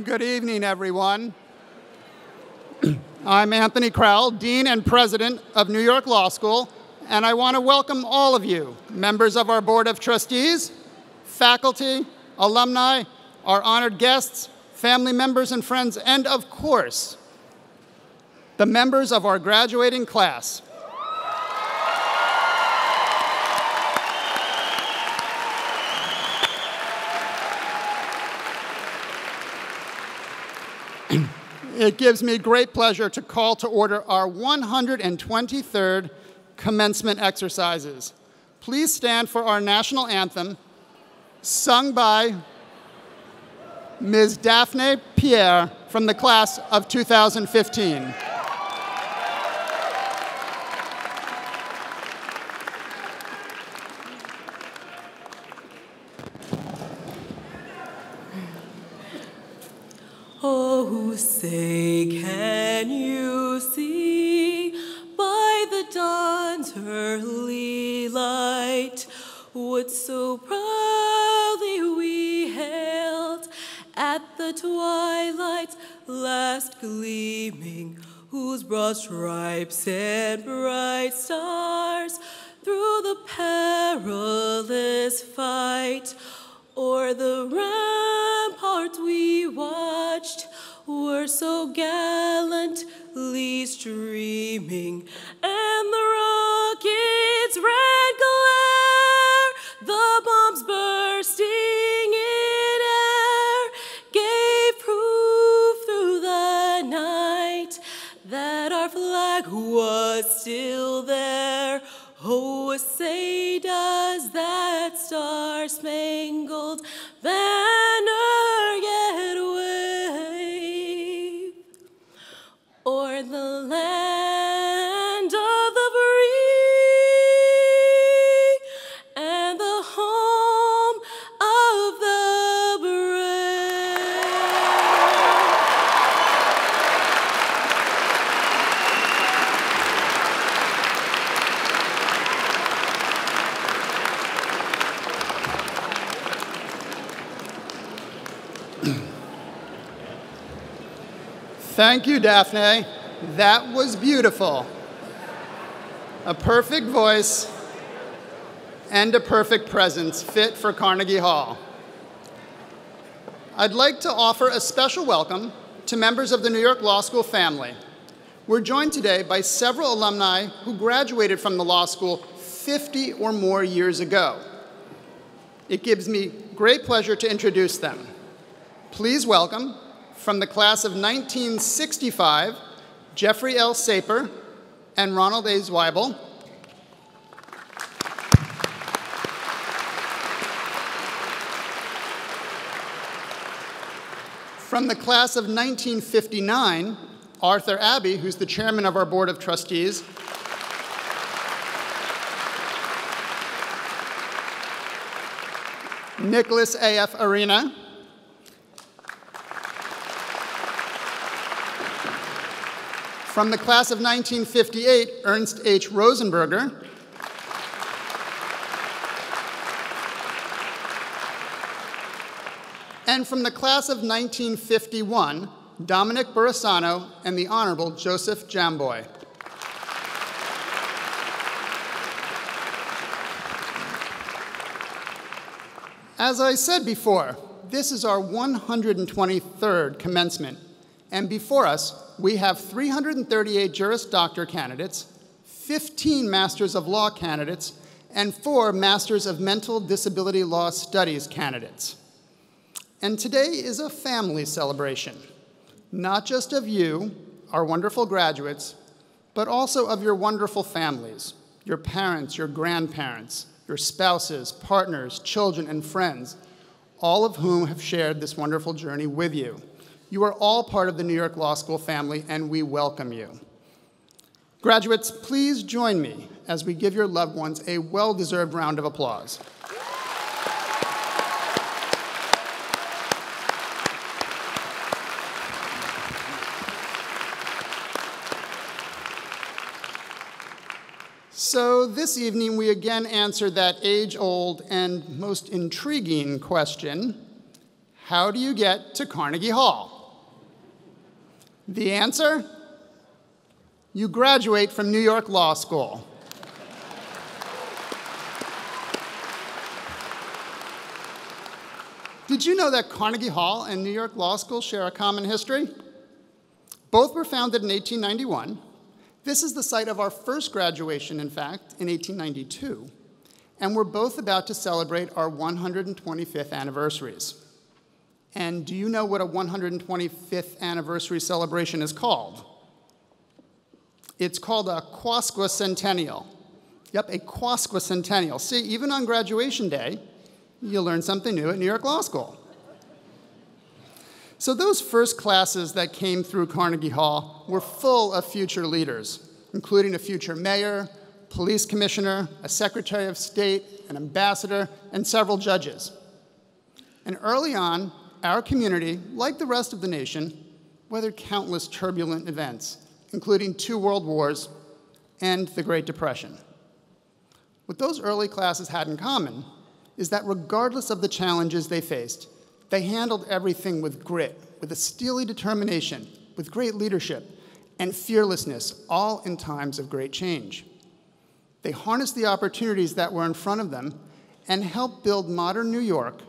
Good evening, everyone. I'm Anthony Crowell, Dean and President of New York Law School, and I want to welcome all of you, members of our Board of Trustees, faculty, alumni, our honored guests, family members and friends, and of course, the members of our graduating class. It gives me great pleasure to call to order our 123rd commencement exercises. Please stand for our national anthem, sung by Ms. Daphne Pierre from the class of 2015. Oh, say, can you see by the dawn's early light what so proudly we hailed at the twilight's last gleaming, whose broad stripes and bright stars through the perilous fight o'er the ramparts we watched were so gallantly streaming, and the rocket's red glare, the bombs bursting in air, gave proof through the night that our flag was still there. Oh, say does that star-spangled banner yet wave o'er the land of the free and the home of the brave? Thank you, Daphne. That was beautiful. A perfect voice and a perfect presence fit for Carnegie Hall. I'd like to offer a special welcome to members of the New York Law School family. We're joined today by several alumni who graduated from the law school 50 or more years ago. It gives me great pleasure to introduce them. Please welcome, from the class of 1965, Jeffrey L. Saper and Ronald A. Zweibel. From the class of 1959, Arthur Abbey, who's the chairman of our Board of Trustees. Nicholas A.F. Arena. From the class of 1958, Ernst H. Rosenberger. And from the class of 1951, Dominic Burrasano and the Honorable Joseph Jamboy. As I said before, this is our 123rd commencement, and before us, we have 338 Juris Doctor candidates, 15 Masters of Law candidates, and 4 Masters of Mental Disability Law Studies candidates. And today is a family celebration, not just of you, our wonderful graduates, but also of your wonderful families, your parents, your grandparents, your spouses, partners, children, and friends, all of whom have shared this wonderful journey with you. You are all part of the New York Law School family, and we welcome you. Graduates, please join me as we give your loved ones a well-deserved round of applause. So this evening, we again answer that age-old and most intriguing question: how do you get to Carnegie Hall? The answer? You graduate from New York Law School. Did you know that Carnegie Hall and New York Law School share a common history? Both were founded in 1891. This is the site of our first graduation, in fact, in 1892. And we're both about to celebrate our 125th anniversaries. And do you know what a 125th anniversary celebration is called? It's called a quasquicentennial. Yep, a quasquicentennial. See, even on graduation day, you'll learn something new at New York Law School. So those first classes that came through Carnegie Hall were full of future leaders, including a future mayor, police commissioner, a secretary of state, an ambassador, and several judges. And early on, our community, like the rest of the nation, weathered countless turbulent events, including 2 world wars and the Great Depression. What those early classes had in common is that regardless of the challenges they faced, they handled everything with grit, with a steely determination, with great leadership, and fearlessness, all in times of great change. They harnessed the opportunities that were in front of them and helped build modern New York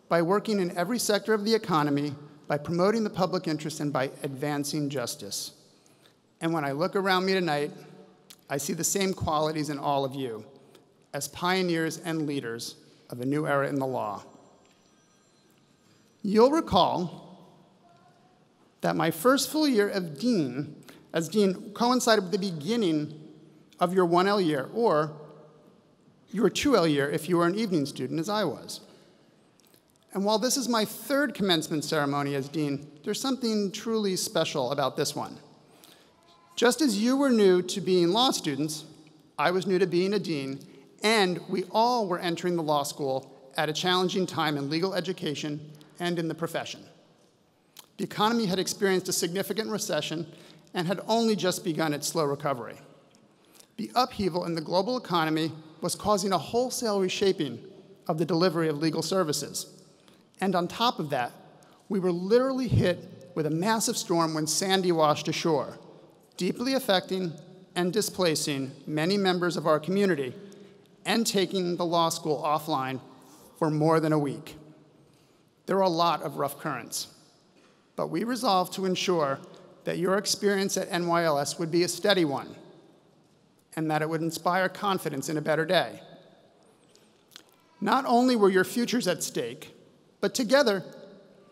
by working in every sector of the economy, by promoting the public interest, and by advancing justice. And when I look around me tonight, I see the same qualities in all of you as pioneers and leaders of a new era in the law. You'll recall that my first full year as dean coincided with the beginning of your 1L year, or your 2L year if you were an evening student, as I was. And while this is my 3rd commencement ceremony as dean, there's something truly special about this one. Just as you were new to being law students, I was new to being a dean, and we all were entering the law school at a challenging time in legal education and in the profession. The economy had experienced a significant recession and had only just begun its slow recovery. The upheaval in the global economy was causing a wholesale reshaping of the delivery of legal services. And on top of that, we were literally hit with a massive storm when Sandy washed ashore, deeply affecting and displacing many members of our community and taking the law school offline for more than a week. There were a lot of rough currents, but we resolved to ensure that your experience at NYLS would be a steady one and that it would inspire confidence in a better day. Not only were your futures at stake, but together,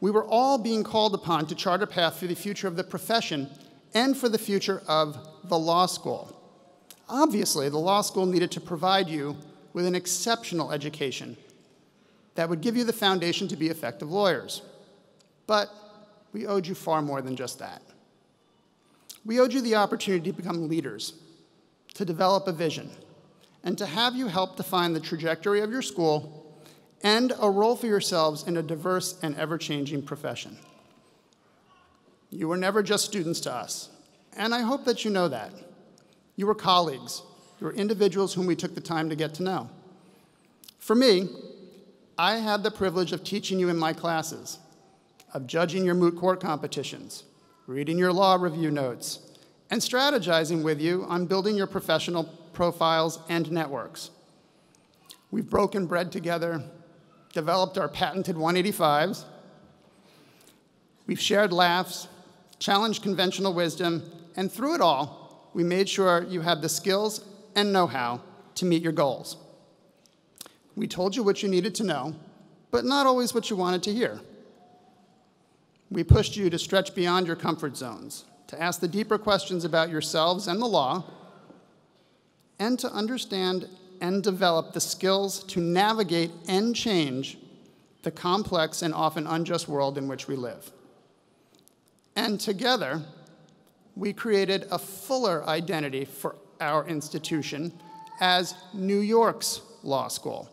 we were all being called upon to chart a path for the future of the profession and for the future of the law school. Obviously, the law school needed to provide you with an exceptional education that would give you the foundation to be effective lawyers. But we owed you far more than just that. We owed you the opportunity to become leaders, to develop a vision, and to have you help define the trajectory of your school and a role for yourselves in a diverse and ever-changing profession. You were never just students to us, and I hope that you know that. You were colleagues. You were individuals whom we took the time to get to know. For me, I had the privilege of teaching you in my classes, of judging your moot court competitions, reading your law review notes, and strategizing with you on building your professional profiles and networks. We've broken bread together, developed our patented 185s. We've shared laughs, challenged conventional wisdom, and through it all, we made sure you had the skills and know-how to meet your goals. We told you what you needed to know, but not always what you wanted to hear. We pushed you to stretch beyond your comfort zones, to ask the deeper questions about yourselves and the law, and to understand and develop the skills to navigate and change the complex and often unjust world in which we live. And together, we created a fuller identity for our institution as New York's law school.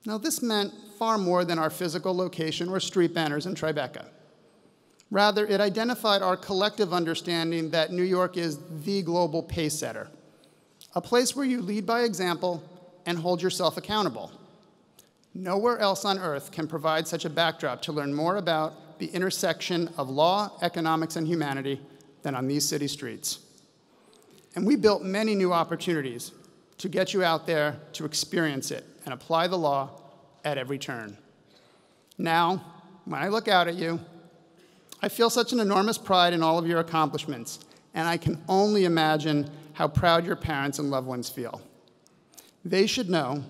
Now, this meant far more than our physical location or street banners in Tribeca. Rather, it identified our collective understanding that New York is the global pace setter, a place where you lead by example and hold yourself accountable. Nowhere else on earth can provide such a backdrop to learn more about the intersection of law, economics, and humanity than on these city streets. And we built many new opportunities to get you out there to experience it and apply the law at every turn. Now, when I look out at you, I feel such an enormous pride in all of your accomplishments, and I can only imagine how proud your parents and loved ones feel. They should know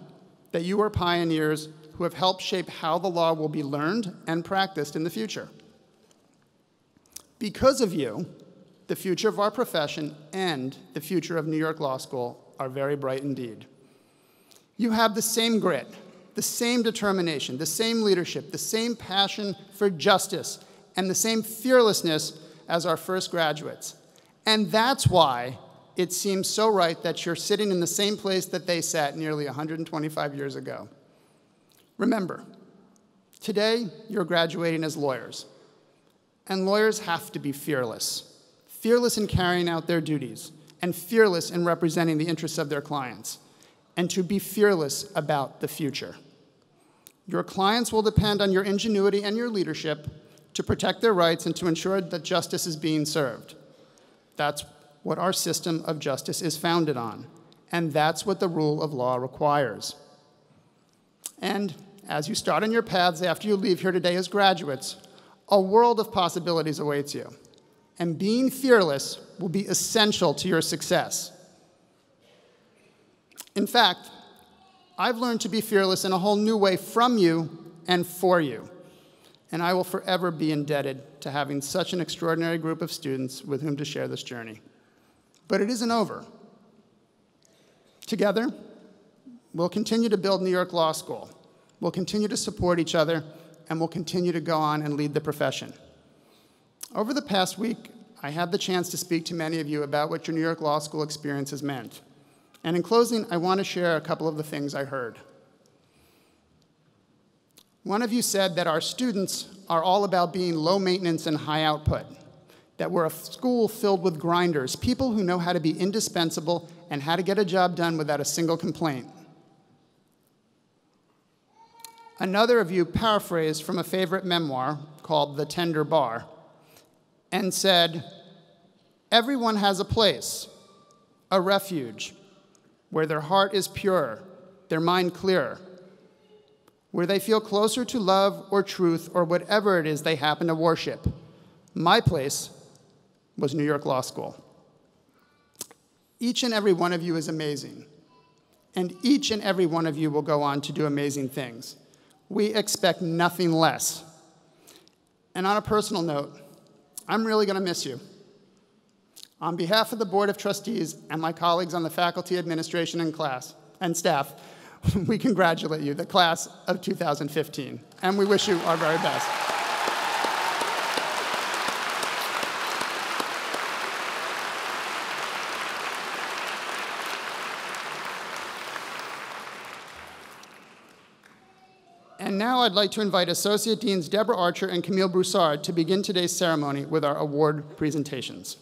that you are pioneers who have helped shape how the law will be learned and practiced in the future. Because of you, the future of our profession and the future of New York Law School are very bright indeed. You have the same grit, the same determination, the same leadership, the same passion for justice, and the same fearlessness as our first graduates. And that's why it seems so right that you're sitting in the same place that they sat nearly 125 years ago. Remember, today you're graduating as lawyers, and lawyers have to be fearless. Fearless in carrying out their duties, and fearless in representing the interests of their clients, and to be fearless about the future. Your clients will depend on your ingenuity and your leadership to protect their rights and to ensure that justice is being served. That's what our system of justice is founded on, and that's what the rule of law requires. And as you start on your paths after you leave here today as graduates, a world of possibilities awaits you. And being fearless will be essential to your success. In fact, I've learned to be fearless in a whole new way from you and for you. And I will forever be indebted to having such an extraordinary group of students with whom to share this journey. But it isn't over. Together, we'll continue to build New York Law School. We'll continue to support each other, and we'll continue to go on and lead the profession. Over the past week, I had the chance to speak to many of you about what your New York Law School experience has meant. And in closing, I want to share a couple of the things I heard. One of you said that our students are all about being low maintenance and high output, that we're a school filled with grinders, people who know how to be indispensable and how to get a job done without a single complaint. Another of you paraphrased from a favorite memoir called The Tender Bar and said, everyone has a place, a refuge, where their heart is pure, their mind clear, where they feel closer to love or truth or whatever it is they happen to worship. My place was New York Law School. Each and every one of you is amazing, and each and every one of you will go on to do amazing things. We expect nothing less. And on a personal note, I'm really going to miss you. On behalf of the Board of Trustees and my colleagues on the faculty, administration, and staff, we congratulate you, the class of 2015, and we wish you our very best. And now I'd like to invite Associate Deans Deborah Archer and Camille Broussard to begin today's ceremony with our award presentations.